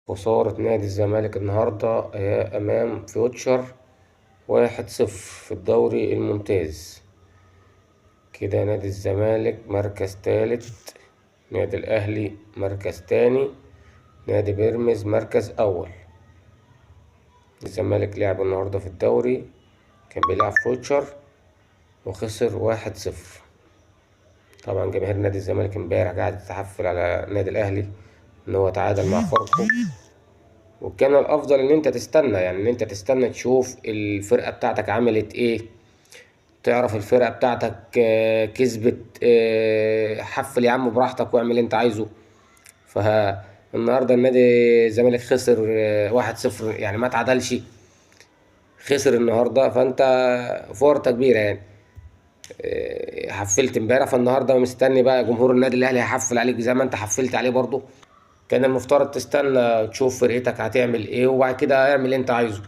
خسارة نادي الزمالك النهاردة أمام فيوتشر 1-0 في الدوري الممتاز. كده نادي الزمالك مركز تالت، نادي الأهلي مركز تاني، نادي بيراميدز مركز أول. الزمالك لعب النهاردة في الدوري، كان بيلعب فيوتشر وخسر 1-0. طبعا جماهير نادي الزمالك امبارح قاعدة تحفل على نادي الأهلي إن هو تعادل مع فاركو، وكان الافضل ان انت تستنى، يعني ان انت تستنى تشوف الفرقة بتاعتك عملت ايه، تعرف الفرقة بتاعتك كسبت. حفل يا عم براحتك واعمل اللي انت عايزه. فالنهارده النادي الزمالك خسر 1-0، يعني ما تعادلش، خسر النهارده. فانت فرصة كبيرة يعني. حفلت امبارح، فالنهارده مستني بقى جمهور النادي الاهلي هيحفل عليك زي ما انت حفلت عليه برضه. كان المفترض تستنى تشوف فرقتك هتعمل ايه، وبعد كده اعمل اللي انت عايزه.